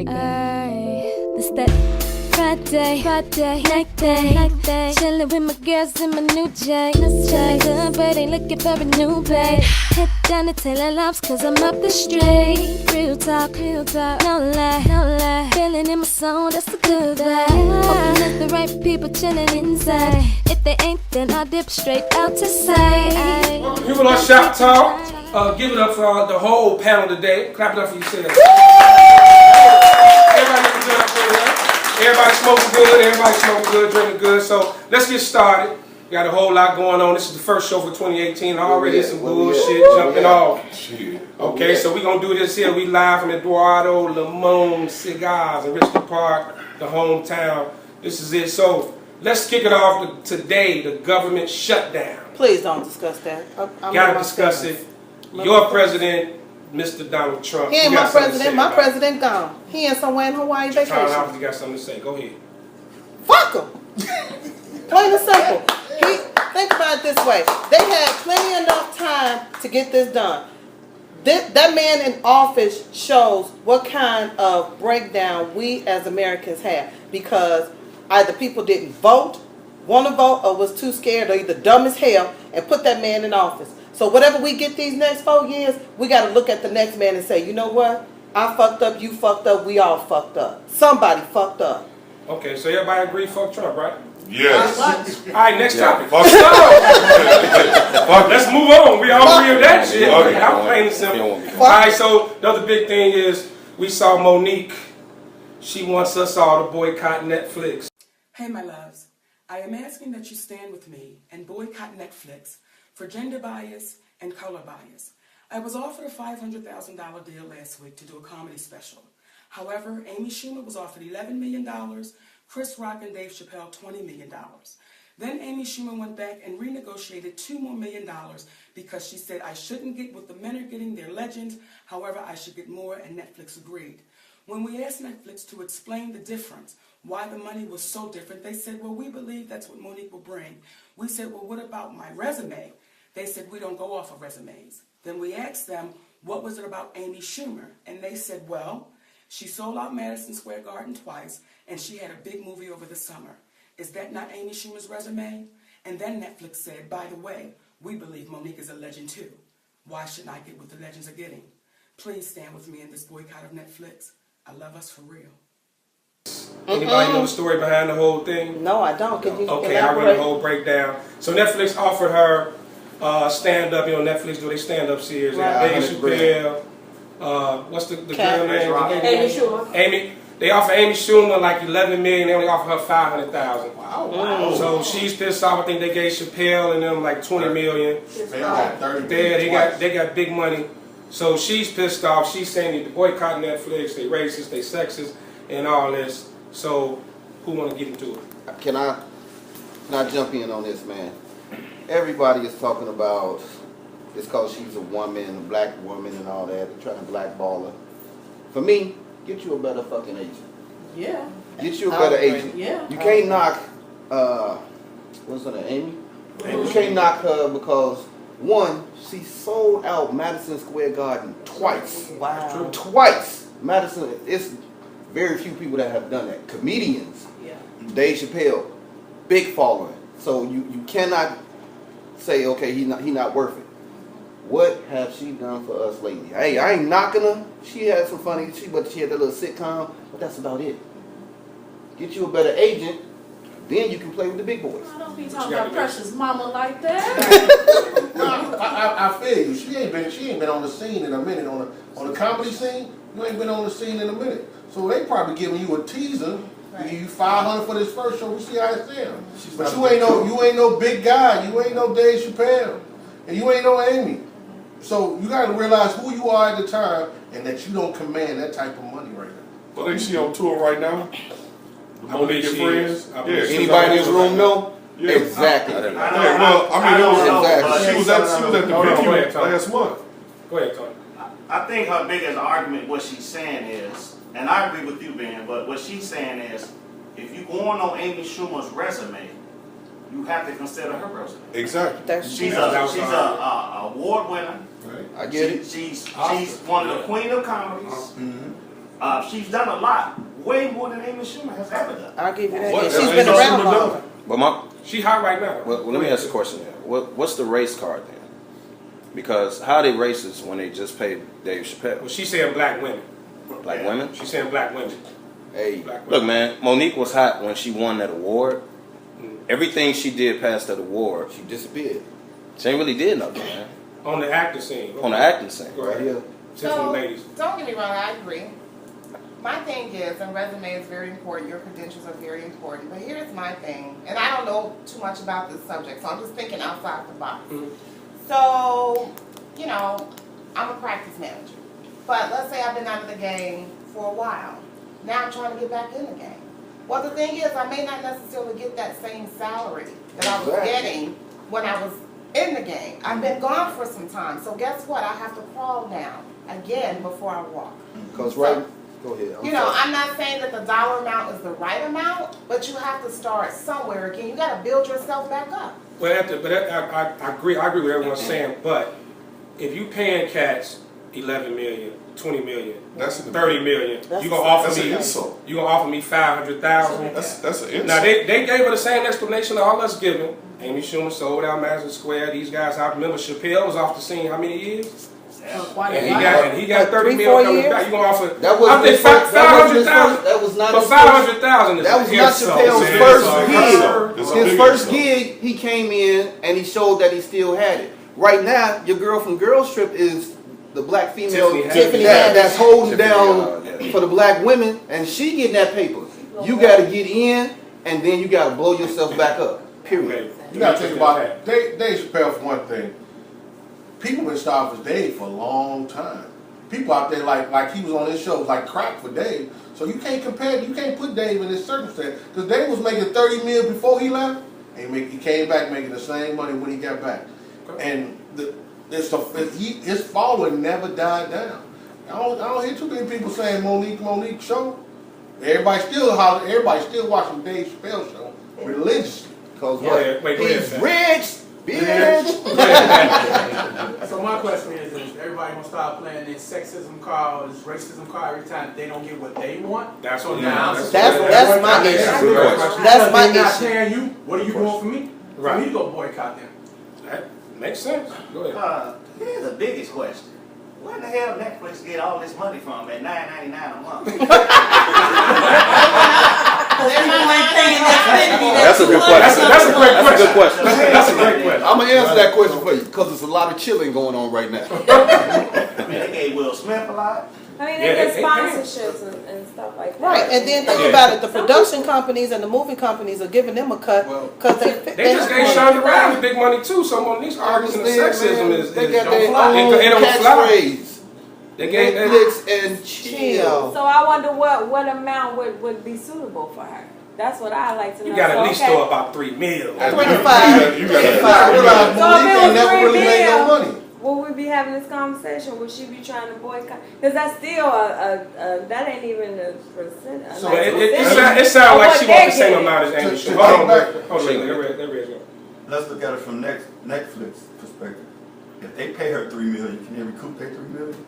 This that Friday night day, chillin' with my girls in my new J. Feeling good, but ain't looking for a new babe. Head down to Taylor Lobs, cause I'm up the street. Real talk, no lie. Feeling in my soul, that's a good vibe. Hoping it's the right people chillin' inside. If they ain't, then I'll dip straight out to say. HUMIDOR Shop Talk. Give it up for the whole panel today. Clap it up for yourselves. Everybody smoking good, drinking good. So let's get started. We got a whole lot going on. This is the first show for 2018. Already some bullshit jumping off. Okay, so we gonna do this here. We live from Eduardo Limon Cigars in Richmond Park, the hometown. This is it. So let's kick it off today. The government shutdown. Please don't discuss that. Gotta discuss it. Your president, Mr. Donald Trump. He ain't my president. My president gone. He in somewhere in Hawaii vacation. You got something to say. Go ahead. Fuck him. Plain and simple. Think about it this way. They had plenty enough time to get this done. That man in office shows what kind of breakdown we as Americans have, because either people didn't want to vote, or was too scared, or either dumb as hell and put that man in office. So whatever we get these next 4 years, we got to look at the next man and say, you know what? I fucked up, you fucked up, we all fucked up. Somebody fucked up. Okay, so everybody agree fuck Trump, right? Yes. All right, next topic. Fuck Let's move on. We all agree with that shit. Okay, I'm plain and simple. All right, so the other big thing is we saw Monique. She wants us all to boycott Netflix. Hey, my loves. I am asking that you stand with me and boycott Netflix for gender bias and color bias. I was offered a $500,000 deal last week to do a comedy special. However, Amy Schumer was offered $11 million, Chris Rock and Dave Chappelle $20 million. Then Amy Schumer went back and renegotiated $2 more million because she said I shouldn't get what the men are getting, they're legends, however I should get more, and Netflix agreed. When we asked Netflix to explain the difference, why the money was so different, they said, well, we believe that's what Monique will bring. We said, well, what about my resume? They said, we don't go off of resumes. Then we asked them, what was it about Amy Schumer? And they said, well, she sold out Madison Square Garden twice, and she had a big movie over the summer. Is that not Amy Schumer's resume? And then Netflix said, by the way, we believe Monique is a legend too. Why shouldn't I get what the legends are getting? Please stand with me in this boycott of Netflix. I love us for real. Anybody know the story behind the whole thing? No, I don't. Can you Okay, I read the whole breakdown. So Netflix offered her stand-up. You know, Netflix do they stand-up series. Right. Dave Chappelle. What's the girl name? Amy Schumer. They offer Amy Schumer like $11 million. They only offer her $500,000. Wow. So she's pissed off. I think they gave Chappelle and them like $20 million. They got big money. So she's pissed off. She's saying that they boycott Netflix. They racist. They sexist, and all this. So who want to get into it? Can I jump in on this, man? Everybody is talking about it's because she's a woman, a black woman, and all that. They're trying to blackball her. For me, get you a better fucking agent. Yeah. Get you a better agent. Yeah. You can't knock, what's her name, Amy? You can't knock her because, one, she sold out Madison Square Garden twice. Wow. Twice. Madison, it's very few people that have done that. Comedians. Yeah. Dave Chappelle, big following. So you cannot say, okay, he not worth it. What have she done for us lately? Hey, I ain't knocking her. She had some funny, but she had that little sitcom, but that's about it. Get you a better agent, then you can play with the big boys. I don't be talking about Precious Mama like that. No, I feel you. She ain't been on the scene in a minute. On the comedy scene, you ain't been on the scene in a minute. So they probably giving you a teaser. Right. You $500 for this first show. We see how it sounds. But you ain't no big guy. You ain't no Dave Chappelle, and you ain't no Amy. So you got to realize who you are at the time, and that you don't command that type of money right now. Well, ain't she on tour right now? Monique and friends. Yeah. Anybody in this room know? Yeah. Exactly. Yeah, well, I mean, she was at the venue last month. Go ahead, Tony. I think her biggest argument, what she's saying is, and I agree with you, Ben, but what she's saying is, if you're going on Amy Schumer's resume, you have to consider her resume. Exactly. She's a award winner. Right. I get it. She's one of the queen of comedies. She's done a lot, way more than Amy Schumer has ever done. I'll give you that. What And has she's been Amy around Schumer longer. done? But She hot right now. well, let me ask a question here. What's the race card then? Because how are they racist when they just paid Dave Chappelle? Well, she's saying black women. Black women? She's saying black women. Hey, Black women. look, man, Monique was hot when she won that award. Everything she did past that award, She disappeared. she ain't really did nothing, man. On the acting scene. On the acting scene. Go ahead. Here. Different ladies. Don't get me wrong, I agree. My thing is, and resume is very important, your credentials are very important, but here's my thing, and I don't know too much about this subject, so I'm just thinking outside the box. So, you know, I'm a practice manager, but let's say I've been out of the game for a while. Now I'm trying to get back in the game. Well, the thing is, I may not necessarily get that same salary that I was getting when I was in the game. I've been gone for some time, so guess what? I have to crawl now again before I walk. Because go ahead. You know, I'm not saying that the dollar amount is the right amount, but you have to start somewhere again. You got to build yourself back up. Well, I agree with everyone's saying, but if you paying cats 11 million, 20 million, That's an 30 million, you gonna offer That's me an insult. you gonna offer me 500,000. That's an insult. Now they gave her the same explanation that all us giving. Amy Schumer sold out Madison Square. These guys, I remember Chappelle was off the scene how many years? And he got 30 million coming back. You gonna offer? That was I think 500,000. That was not But his 500,000 is That was an not insult. Chappelle's It's an first insult. It's a gig. His big first insult. gig, he came in and he showed that he still had it. Right now, your girl from Girls Trip is the black female Tiffany that's holding Tiffany, down yeah. for the black women, and she getting that paper. You got to get in, and then you got to blow yourself back up. Period. You gotta think about it. Dave Chappelle, for one thing, people been starving for Dave for a long time. People out there like he was on his show was like crack for Dave. So you can't compare, you can't put Dave in this circumstance. Because Dave was making 30 mil before he left, and he came back making the same money when he got back. And his following never died down. I don't hear too many people saying Monique show. Everybody still watching Dave Chappelle show religiously. Because He's rich, bitch. So my question is everybody gonna start playing this sexism card, this racism card every time they don't get what they want? That's So what now That's my issue. That's my They're not issue. paying you. What are you doing for me? Right. For me to go boycott them. That makes sense. Go ahead. Here's the biggest question. Where the hell Netflix get all this money from at $9.99 a month? That's a good question. That's a great That's a good question. That's a great question. I'm going to answer that question for you because there's a lot of chilling going on right now. I mean, they gave Will Smith a lot. I mean, Yeah, they get they sponsorships and stuff like that. Right, and then think about it. The production companies and the movie companies are giving them a cut because They just gave Shonda Rhimes big money too. So Monique's arguing the sexism is they got don't their fly. own It don't fly. catchphrase. They gave Netflix and chill. So I wonder what amount would be suitable for her. That's what I like to know. You got to So, at least okay. throw about 3 mil. 25. You got Realize So if Monique it ain't was never 3 really made no mil, money. will we be having this conversation? Would she be trying to boycott? Because that's still that ain't even a percent. So like It sounds like she wants the same amount as Amy To Schumer. take Hold on, back- hold on. Let's look at it from Netflix perspective. If they pay her $3 million, can they recoup their $3 million?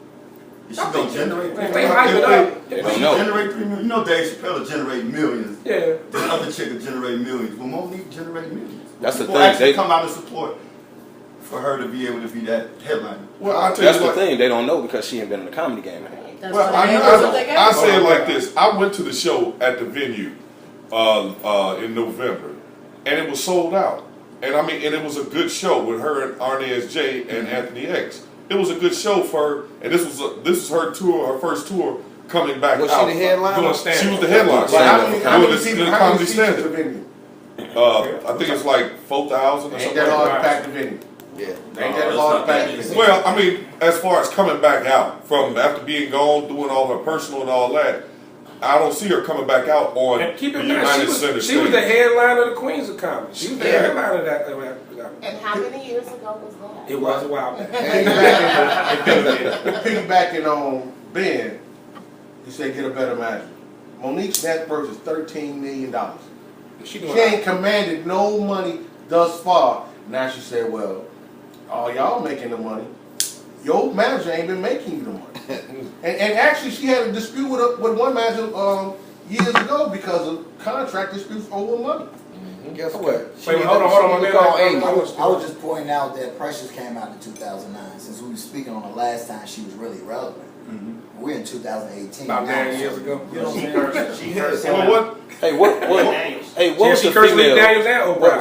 Is she gonna generate? If they hype it up, They If don't she know. generate $3 million, you know Dave Chappelle will generate millions. yeah. This other chick will generate millions. Will Monique generate millions? That's the People thing, actually they- come out and support for her to be able to be that headliner. Well, I tell That's you the what. thing. They don't know because she ain't been in the comedy game. Well, I say it like this. I went to the show at the venue in November, and it was sold out. And I mean, and it was a good show with her and Arnez J and Anthony X. It was a good show for her, and this was her tour, her first tour coming back Was out. she the headliner? Doing stand-up. She was the headliner. But how many Doing people? the How comedy many seats at the stand-up. venue? I think it's like 4,000 or Ain't something. that hard to like pack the venue? Yeah. Ain't that hard to pack the venue? Well, I mean, as far as coming back out from after being gone, doing all her personal and all that, I don't see her coming back out on And keep the in mind, United she Center was stage. the headliner of the Queens of Comedy. She was the headliner of that. And how many years ago was that? It was a while back. Piggybacking on Ben, he said get a better manager. Monique's net worth is $13 million. She She ain't commanded no money thus far. Now she said, well, all y'all making the money. your manager ain't been making you the money. and actually, she had a dispute with one manager years ago because of contract disputes over money. Guess what? Wait, hold on, my man. I was just pointing out that Precious came out in 2009. Since we were speaking on the last time she was really relevant. We're in 2018. About 9 years ago. You know what I'm saying? Well, what? Hey, what was the female?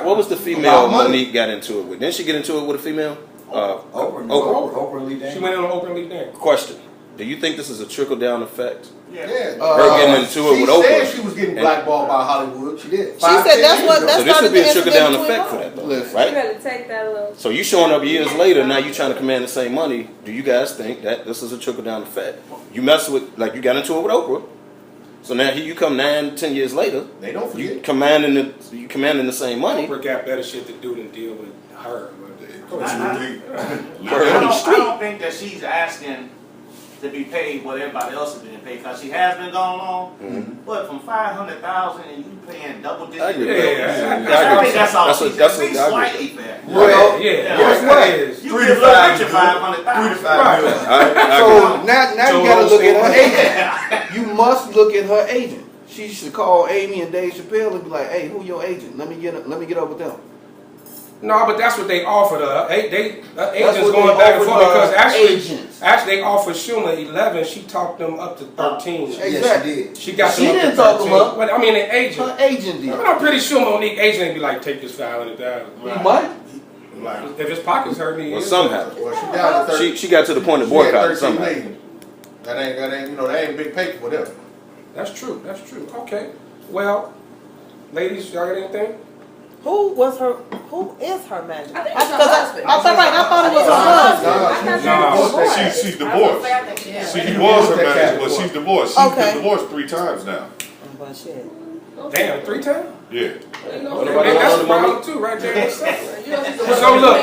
What was the female Monique got into it with? Didn't she get into it with a female? Oprah Lee Daniels. She went in on Oprah Lee Daniels. Question: do you think this is a trickle down effect? Yeah. Her getting into it with Oprah. She said she was getting blackballed by Hollywood. She did. She said that's what. That's So this would be a trickle down incident effect for that, though, You right? better take that little. So you showing up years later, now you trying to command the same money. Do you guys think that this is a trickle down effect? You mess with, like you got into it with Oprah. So now here you come 9-10 years later. They don't forget. You commanding the same money. Oprah got better shit to do than deal with her. I don't think that she's asking to be paid what everybody else is being paid because she has been going on. But from 500,000 and you paying double digits, I think that's all. She's slightly fair. Well, Guess what? You get a little richer 500,000. 3 to 5 million. So now you gotta look at her agent. You must look at her agent. She should call Amy and Dave Chappelle and be like, "Hey, who your agent? Let me get up with them." No, but that's what they offered her. Agents going back and forth because actually they offered Schumer 11. She talked them up to 13. Exactly. Yes, she did. She got She them up didn't to talk 13. them up. But I mean, an agent. Her agent did. But I'm pretty sure Monique agent ain't be like, take this 500,000. He might. Like, if his pockets hurting, he Well, is. somehow. Well, she down to 30. She got to the point of She had boycott 13 somehow. million. That ain't that ain't big paper for them. That's true. That's true. Okay. Well, ladies, y'all got anything? Who is her manager? I think I it's her husband. thought it was her husband. She's divorced. She was her manager, but she's divorced. She's been divorced 3 times now. But shit. Damn, 3 times? Yeah. That's a problem too, right there. So look.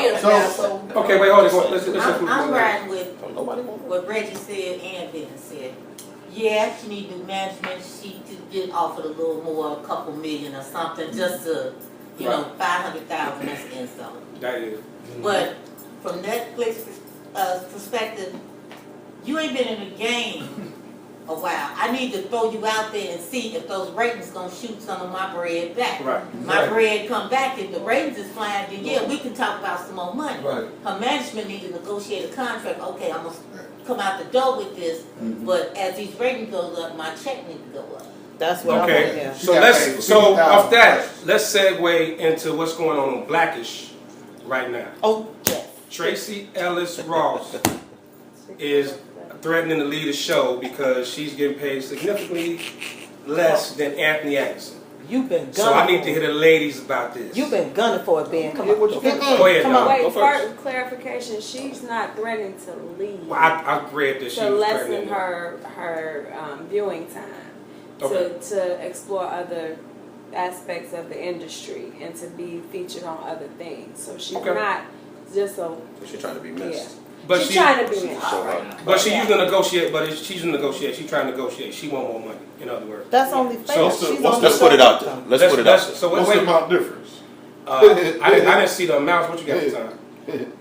Okay, wait, hold on. I'm riding with what Reggie said and Ben said. Yeah, she need to do management. She could get offered a little more, a couple million or something, just to, 500,000. That's an insult. That is. But from Netflix perspective, you ain't been in the game a while. I need to throw you out there and see if those ratings gonna shoot some of my bread back. Right. My bread come back. If the ratings is flying, then yeah, we can talk about some more money. Right. Her management need to negotiate a contract. Okay, I'm gonna come out the door with this, but as these ratings goes up, my check need to go up. That's what I want to hear. So off that, let's segue into what's going on Blackish right now. Oh, yes. Tracy Ellis Ross is threatening to leave the show because she's getting paid significantly less than Anthony Anderson. You've been gunning. So I need to hear the ladies about this. You've been gunning for it, Ben. Come on. Go ahead, Come on. Wait, first clarification. She's not threatening to leave. Well, I read that she to was lessen threatening her viewing time. To explore other aspects of the industry and to be featured on other things. So she's not just a. She's trying to be missed. Yeah. But she's trying to be missed. But she's using negotiate. But she's in negotiate. She's trying to negotiate. She want more money. In other words. That's only fair. Let's put it out there. Let's put it out there. So what's the amount difference? I didn't see the amounts. What you got for time?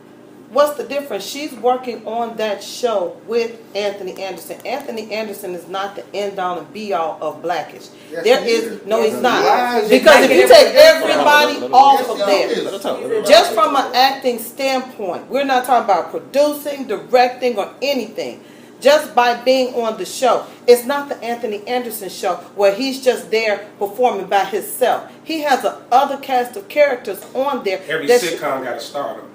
What's the difference? She's working on that show with Anthony Anderson. Anthony Anderson is not the end all and be all of Blackish. Yes, There he is no, is. he's not. Lies. Because if you take everybody off of Yes, there, just from an acting standpoint, we're not talking about producing, directing, or anything. Just by being on the show, it's not the Anthony Anderson show where he's just there performing by himself. He has a other cast of characters on there. Every sitcom got a star though.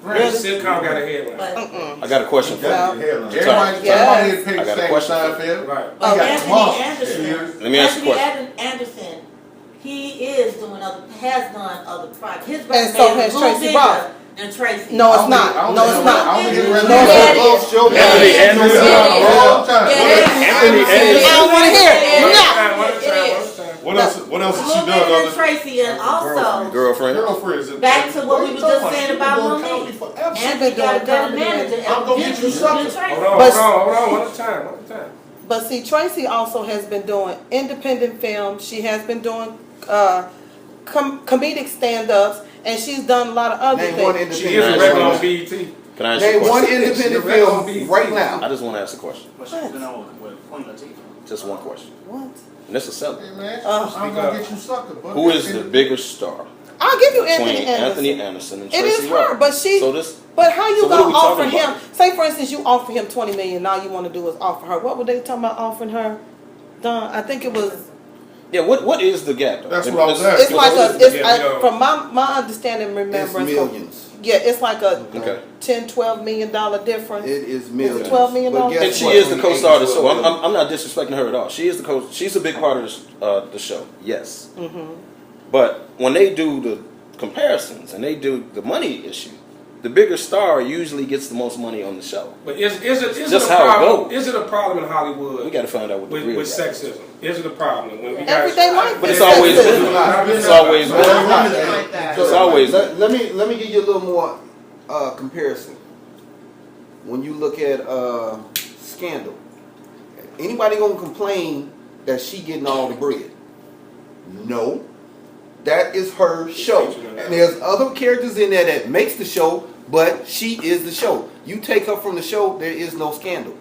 Every sitcom got a headline. I got a question for you. Everybody is paid I got a the question same for you. Seinfeld. Right. Anthony Anderson. Let me ask you a question. Anthony Anderson, he is doing has done other projects. His And so resume has is a little Tracy bigger Ross. than Tracy. No, it's not. No, it's not. Anthony Anderson. Anthony Anderson. I don't want to hear it. What else has A she little done? bigger than Other Tracy, and also Girlfriends. back to what we were just saying about Monique. Anthony got a better manager I'm gonna get you something. Hold on. One at a time. But see, Tracy also has been doing independent films. She has been doing comedic stand-ups, and she's done a lot of other things. She is a regular on BET. Can I ask you a Name one question? independent film right now. I just want to ask a question. But she's been on with Queen Latifah. Just one question. What? And this is simple. Hey, man, I'm gonna get you sucker, but Who is the bigger star? I'll give you Between Anthony Anderson. Anthony Anderson and It Tracy is her, Ross. but she. So this. But how you So what are gonna we offer talking him? about? Say for instance, you offer him $20 million. All you want to do is offer her. What were they talking about offering her? Don, I think it was. Yeah. What is the gap? Though? That's what I was asking. It's like a. It's Yeah, you know. from my understanding, remembrance. It's millions. Yeah, it's like a Okay. $10-12 million difference. It is millions. $12 million. But guess And she what? is the co-star of the show. $8-12 I'm not disrespecting her at all. She is the co. She's a big part of the show. Yes. Mm-hmm. But when they do the comparisons and they do the money issue, the bigger star usually gets the most money on the show. But is it just a how it problem? goes. Is it a problem in Hollywood? We got to find out what the real with gap is. sexism. Is it a problem? When we Everyday life. But is it's always sexism. been. It's always been. It's always been. Let me give you a little more comparison. When you look at Scandal, anybody gonna complain that she getting all the bread? No, that is her show, and there's other characters in there that makes the show, but she is the show. You take her from the show, there is no Scandal.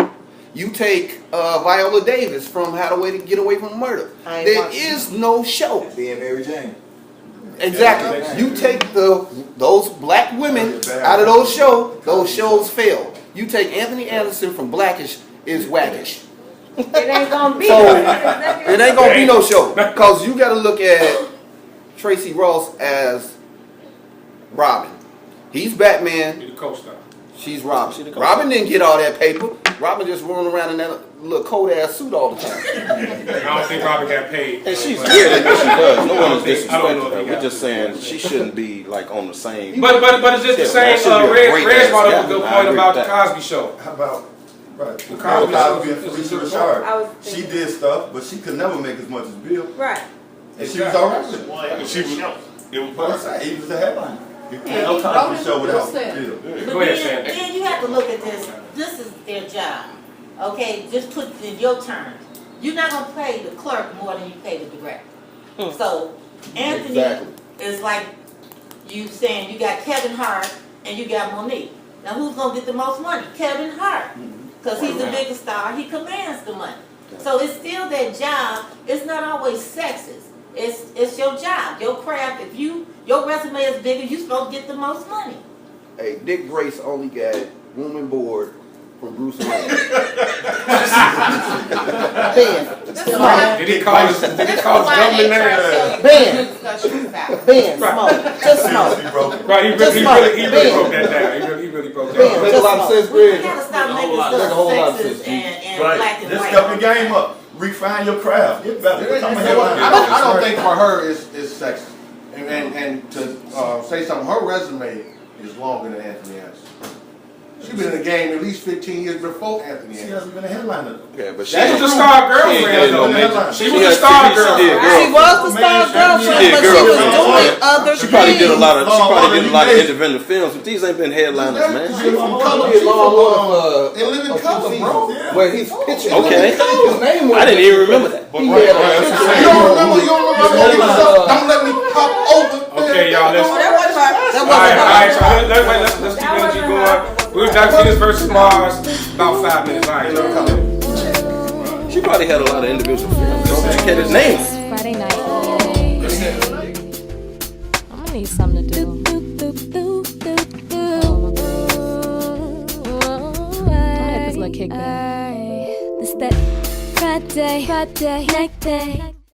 You take Viola Davis from How to Get Away from Murder, there is no show. Being Mary Jane. Exactly. You take those black women out of those shows fail. You take Anthony Anderson from Blackish is wackish. It ain't gonna be. So it ain't gonna be no show because you got to look at Tracy Ross as Robin. He's Batman. Be the co-star. She's Robin. Robin didn't get all that paper. Robin just running around in that little cold ass suit all the time. I don't think Robin got paid. And she's good at what she does. No one is I don't know disrespecting if her. he We're got just saying she shouldn't be like on the same. But is it the same? Red brought up a good point about the Cosby Show. How about right? The Cosby Cosby and Show Felicia is Rashard. She did stuff, but she could never make as much as Bill. Right. And she was alright with it. Well, She was. it was But I said, he was the headline. You And can't no he Cosby wrote show it without himself. Bill. But Go ahead, then you have to look at this. This is their job. Okay, just put it in your terms. You're not gonna pay the clerk more than you pay the director. So Anthony is like you saying you got Kevin Hart and you got Monique. Now who's gonna get the most money? Kevin Hart, because he's the biggest star. He commands the money. So it's still their job. It's not always sexist. It's your job, your craft. If your resume is bigger, you're supposed to get the most money. Hey, Dick Grace only got room and board from Bruce Wayne. Ben. Did he call his government name? Ben. Smoke. Just smoke. Right, he really broke that down. He really broke that down. Make a lot of sense, We Greg. gotta stop making Make a whole lot of stuff sense. sexist and Right. black and Just white. step your game up. Refine your craft. Get better. Become a headline. I don't think for her is sexist. And to say something, her resume is longer than Anthony Anderson. She's been in the game at least 15 years before Anthony She Anderson. hasn't been a headliner. Yeah, but She was the star girlfriend. no though. She was had- the star she girlfriend. did She was the star girlfriend, She but did she was girlfriend. doing other She probably did a things. lot of independent films, but these ain't been headliners, man. She's from color. She did Law and Order They live in color, bro. where he's pitching. Okay. His name was. I didn't even remember that. He had a You don't remember? You don't remember? Don't let me pop over. Okay, y'all, let's. That wasn't her. All right, so let's keep energy going. We'll talk Venus versus Mars about 5 minutes. All right, y'all. She probably had a lot of individual films. Don't forget his name. Friday night. I'm gonna need something to do. I had this little kickback. It's that Friday night day.